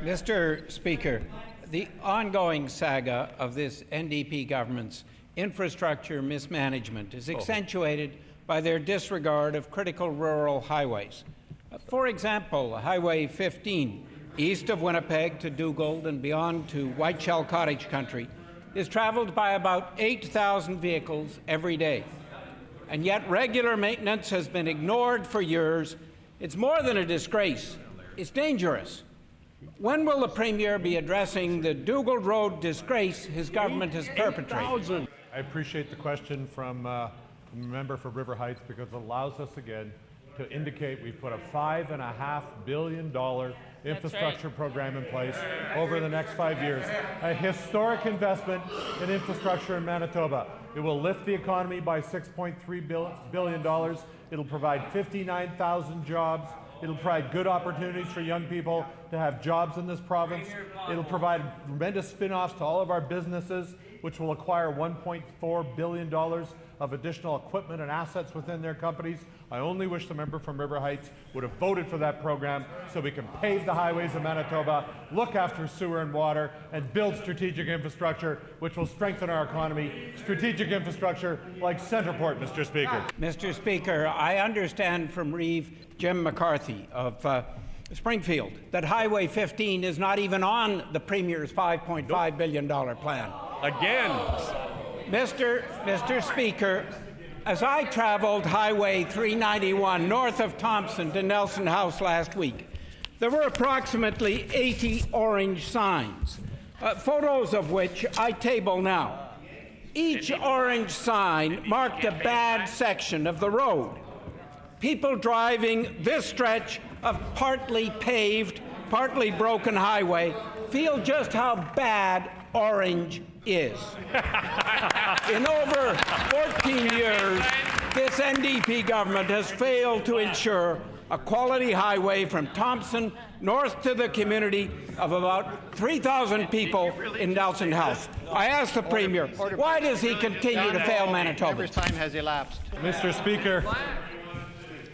Mr. Speaker, the ongoing saga of this NDP government's infrastructure mismanagement is accentuated by their disregard of critical rural highways. For example, Highway 15, east of Winnipeg to Dugald and beyond to Whiteshell Cottage Country, is traveled by about 8,000 vehicles every day. And yet regular maintenance has been ignored for years. It's more than a disgrace. It's dangerous. When will the Premier be addressing the Dugald Road disgrace his government has perpetrated? I appreciate the question from a member for River Heights because it allows us again to indicate we've put a $5.5 billion infrastructure program in place over the next 5 years. A historic investment in infrastructure in Manitoba. It will lift the economy by $6.3 billion. It'll provide 59,000 jobs. It'll provide good opportunities for young people to have jobs in this province. It'll provide tremendous spin-offs to all of our businesses, which will acquire $1.4 billion of additional equipment and assets within their companies. I only wish the member from River Heights would have voted for that program so we can pave the highways of Manitoba, look after sewer and water, and build strategic infrastructure which will strengthen our economy. Strategic infrastructure like Centreport, Mr. Speaker. Mr. Speaker, I understand from Reeve Jim McCarthy of Springfield that Highway 15 is not even on the Premier's $5.5 billion plan. Again. Mr. Speaker, as I traveled Highway 391 north of Thompson to Nelson House last week, there were approximately 80 orange signs, photos of which I table now. Each orange sign marked a bad section of the road. People driving this stretch of partly paved, partly broken highway feel just how bad orange is. In over 14 years, this NDP government has failed to ensure a quality highway from Thompson north to the community of about 3,000 people in Nelson House. I ask the Premier, why does he continue to fail Manitoba? Time has elapsed. Mr. Speaker,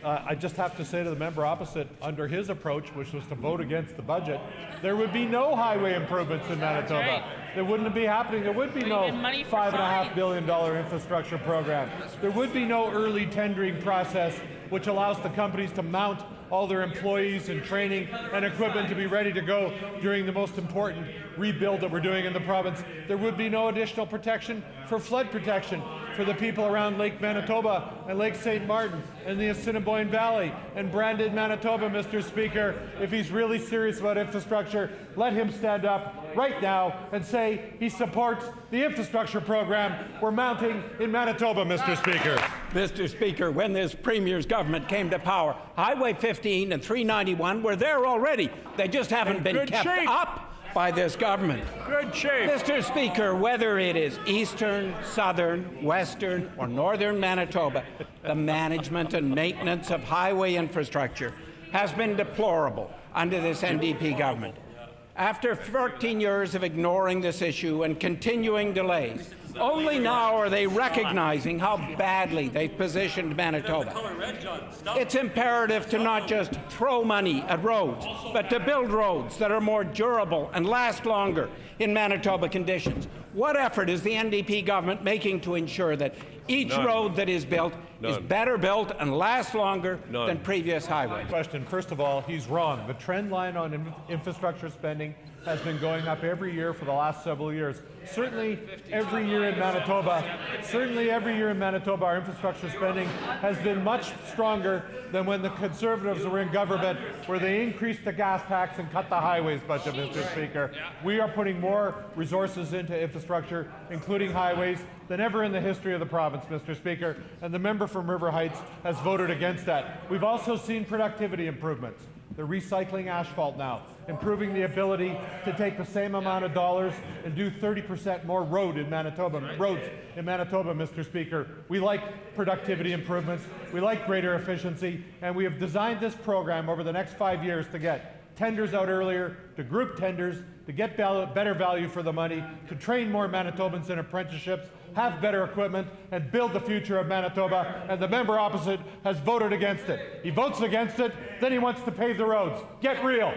I just have to say to the member opposite, under his approach, which was to vote against the budget, there would be no highway improvements in Manitoba. Right. There wouldn't be happening. There would be no $5.5 billion infrastructure program. There would be no early tendering process which allows the companies to mount all their employees and training and equipment to be ready to go during the most important rebuild that we're doing in the province. There would be no additional protection for flood protection for the people around Lake Manitoba and Lake St. Martin and the Assiniboine Valley and Brandon, Manitoba, Mr. Speaker. If he's really serious about infrastructure, let him stand up right now and say he supports the infrastructure program we're mounting in Manitoba, Mr. Speaker. Mr. Speaker, when this Premier's government came to power, Highway 15 and 391 were there already. They just haven't been kept up by this government. Good shape. Mr. Speaker, whether it is eastern, southern, western, or northern Manitoba, the management and maintenance of highway infrastructure has been deplorable under this NDP government. After 14 years of ignoring this issue and continuing delays, only now are they recognizing how badly they've positioned Manitoba. It's imperative to not just throw money at roads, but to build roads that are more durable and last longer in Manitoba conditions. What effort is the NDP government making to ensure that each road that is built is better built and lasts longer than previous highways? Question. First of all, he's wrong. The trend line on infrastructure spending has been going up every year for the last several years. Certainly every year in Manitoba, our infrastructure spending has been much stronger than when the Conservatives were in government, where they increased the gas tax and cut the highways budget, Mr. Speaker. We are putting more resources into infrastructure, including highways, than ever in the history of the province, Mr. Speaker, and the member from River Heights has voted against that. We've also seen productivity improvements. They're recycling asphalt now, improving the ability to take the same amount of dollars and do 30% more roads in Manitoba, Mr. Speaker. We like productivity improvements, we like greater efficiency, and we have designed this program over the next 5 years to get tenders out earlier, to group tenders, to get better value for the money, to train more Manitobans in apprenticeships, have better equipment, and build the future of Manitoba, and the member opposite has voted against it. He votes against it, then he wants to pave the roads. Get real.